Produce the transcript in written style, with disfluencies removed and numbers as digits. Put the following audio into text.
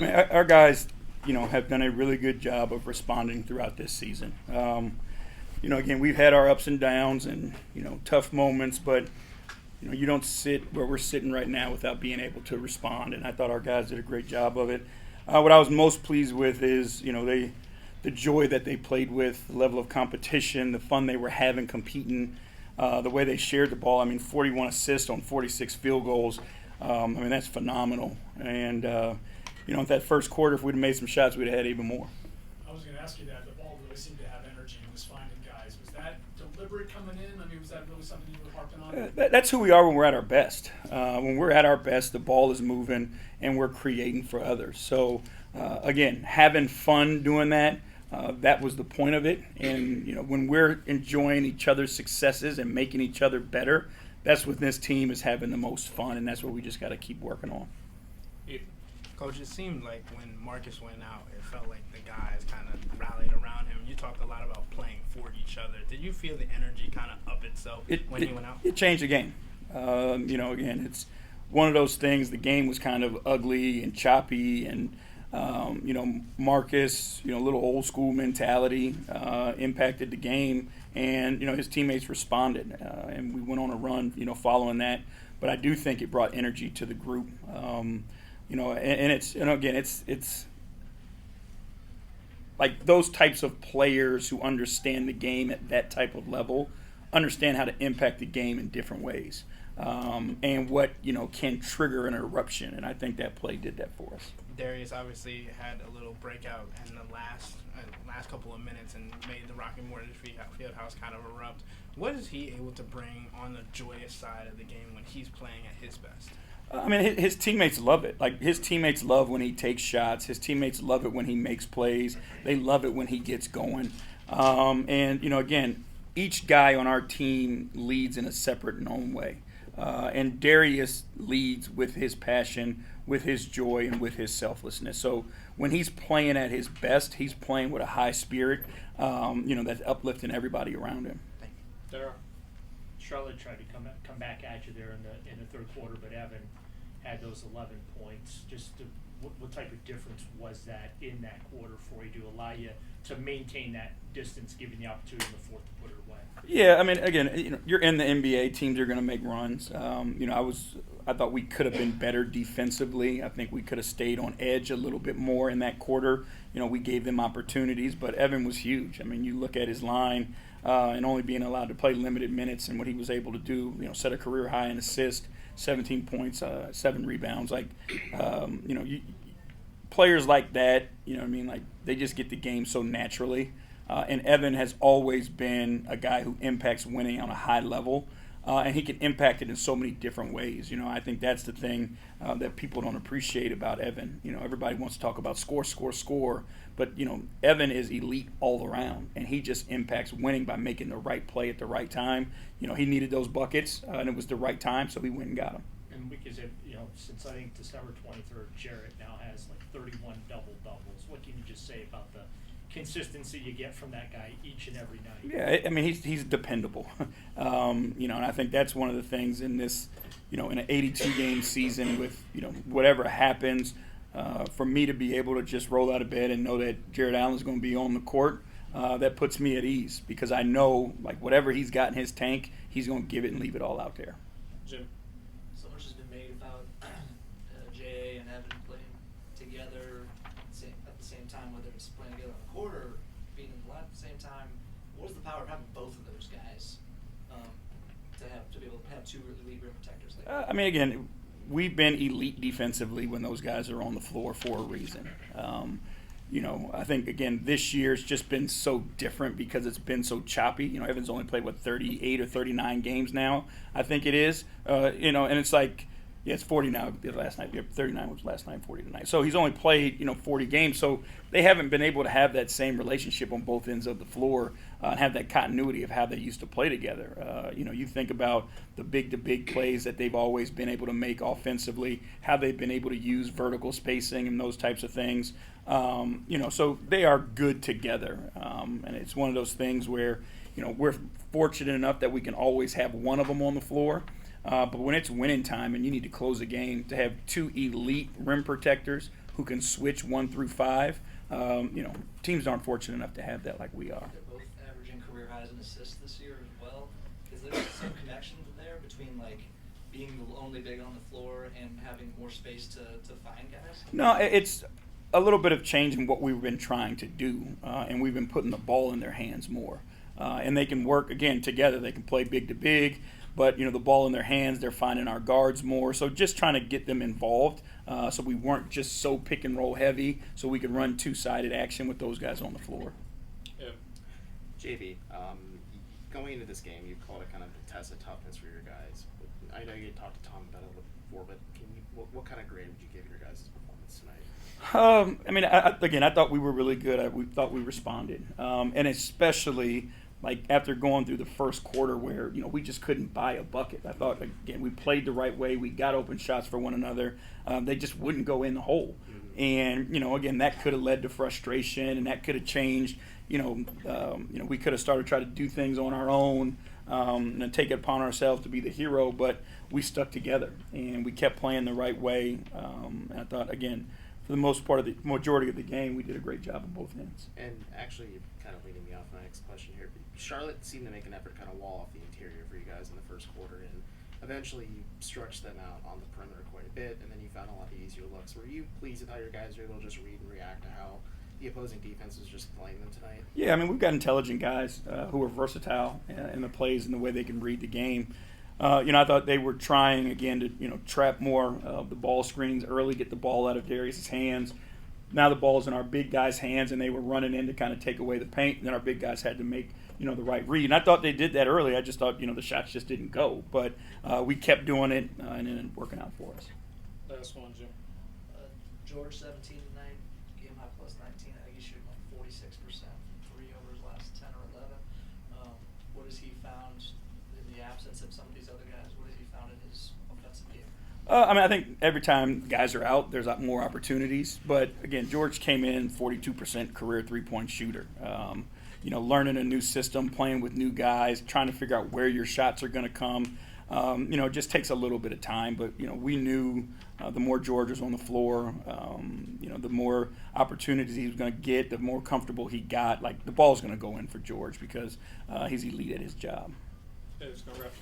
mean, our guys, have done a really good job of responding throughout this season. Again, we've had our ups and downs and, tough moments, but, you don't sit where we're sitting right now without being able to respond, and I thought our guys did a great job of it. What I was most pleased with is, the joy that they played with, the level of competition, the fun they were having competing, the way they shared the ball. I mean, 41 assists on 46 field goals. That's phenomenal. And, that first quarter, if we'd have made some shots, we'd have had even more. I was going to ask you that. The ball really seemed to have energy and was finding guys. Was that deliberate coming in? I mean, was that really something you were harping on? That's who we are when we're at our best. When we're at our best, the ball is moving and we're creating for others. So, again, having fun doing that, that was the point of it. And, when we're enjoying each other's successes and making each other better, that's when this team is having the most fun, and that's what we just got to keep working on. Coach, it seemed like when Marcus went out, it felt like the guys kind of rallied around him. You talked a lot about playing for each other. Did you feel the energy kind of up itself when he went out? It changed the game. Again, it's one of those things. The game was kind of ugly and choppy, and Marcus, a little old school mentality impacted the game, and his teammates responded, and we went on a run, following that. But I do think it brought energy to the group. It's like those types of players who understand the game at that type of level understand how to impact the game in different ways, and what can trigger an eruption. And I think that play did that for us. Darius obviously had a little breakout in the last couple of minutes and made the Rocky Mortgage Fieldhouse kind of erupt. What is he able to bring on the joyous side of the game when he's playing at his best? His teammates love it. Like, his teammates love when he takes shots. His teammates love it when he makes plays. They love it when he gets going. Again, each guy on our team leads in a separate and own way. And Darius leads with his passion, with his joy, and with his selflessness. So when he's playing at his best, he's playing with a high spirit, that's uplifting everybody around him. Charlotte tried to come back at you there in the third quarter, but Evan had those 11 points. What type of difference was that in that quarter for you to allow you to maintain that distance, giving the opportunity in the fourth to put it away? Yeah, again, you're in the NBA. Teams are going to make runs. I thought we could have been better defensively. I think we could have stayed on edge a little bit more in that quarter. We gave them opportunities, but Evan was huge. You look at his line, and only being allowed to play limited minutes and what he was able to do, set a career high in assists, 17 points, 7 rebounds. Players like that, they just get the game so naturally. And Evan has always been a guy who impacts winning on a high level, and he can impact it in so many different ways. I think that's the thing that people don't appreciate about Evan. Everybody wants to talk about score, but Evan is elite all around, and he just impacts winning by making the right play at the right time. He needed those buckets, and it was the right time, so he went and got them. And because since I think December 23rd, Jarrett now has 31 double-doubles. What can you just say about the consistency you get from that guy each and every night? Yeah, he's dependable. And I think that's one of the things in this, in an 82-game season with, whatever happens, for me to be able to just roll out of bed and know that Jarrett Allen's going to be on the court, that puts me at ease, because I know, whatever he's got in his tank, he's going to give it and leave it all out there. Jim? So much has been made about J.A. and Evan playing together at the same time, whether it's playing together on the court or being in the lab at the same time. What was the power of having both of those guys to be able to have two elite rim protectors like that? Again, we've been elite defensively when those guys are on the floor for a reason. I think, again, this year's just been so different because it's been so choppy. Evan's only played, 38 or 39 games now, I think it is. And it's it's 40 now. Last night, 39 was last night, 40 tonight. So he's only played, 40 games. So they haven't been able to have that same relationship on both ends of the floor and have that continuity of how they used to play together. You think about the big plays that they've always been able to make offensively, how they've been able to use vertical spacing and those types of things. So they are good together. And it's one of those things where, we're fortunate enough that we can always have one of them on the floor. But when it's winning time and you need to close a game, to have two elite rim protectors who can switch 1 through 5, teams aren't fortunate enough to have that like we are. They're both averaging career highs in assists this year as well. Is there some connection there between like being the only big on the floor and having more space to find guys? No, it's a little bit of change in what we've been trying to do, and we've been putting the ball in their hands more. And they can work, again, together. They can play big to big, but, the ball in their hands, they're finding our guards more. So just trying to get them involved so we weren't just so pick and roll heavy, so we could run two-sided action with those guys on the floor. Yeah. JV, going into this game, you called it kind of a test of toughness for your guys. I know you talked to Tom about it before, but what kind of grade would you give your guys' performance tonight? I thought we were really good. We thought we responded, and especially like after going through the first quarter where we just couldn't buy a bucket. I thought again we played the right way. We got open shots for one another. They just wouldn't go in the hole, and again that could have led to frustration, and that could have changed. We could have started trying to do things on our own. And take it upon ourselves to be the hero, but we stuck together and we kept playing the right way. And I thought, again, for the most part of the majority of the game, we did a great job on both ends. And actually, you're kind of leading me off my next question here. Charlotte seemed to make an effort to kind of wall off the interior for you guys in the first quarter, and eventually you stretched them out on the perimeter quite a bit, and then you found a lot of easier looks. Were you pleased with how your guys were able to just read and react to how the opposing defense was just playing them tonight? Yeah, we've got intelligent guys who are versatile in the plays and the way they can read the game. I thought they were trying, again, to trap more of the ball screens early, get the ball out of Darius's hands. Now the ball's in our big guys' hands, and they were running in to kind of take away the paint, and then our big guys had to make the right read. And I thought they did that early. I just thought, the shots just didn't go. But we kept doing it, and it ended up working out for us. Last one, Jim. George 17 tonight, game high plus 19. I think he's shooting like 46% from 3 over his last 10 or 11. What has he found in the absence of some of these other guys? What has he found in his offensive game? I think every time guys are out, there's more opportunities. But, again, George came in 42% career three-point shooter. Learning a new system, playing with new guys, trying to figure out where your shots are going to come. It just takes a little bit of time. But, we knew the more George was on the floor, the more opportunities he was going to get, the more comfortable he got. Like, the ball's going to go in for George because he's elite at his job. Yeah, it's going to wrap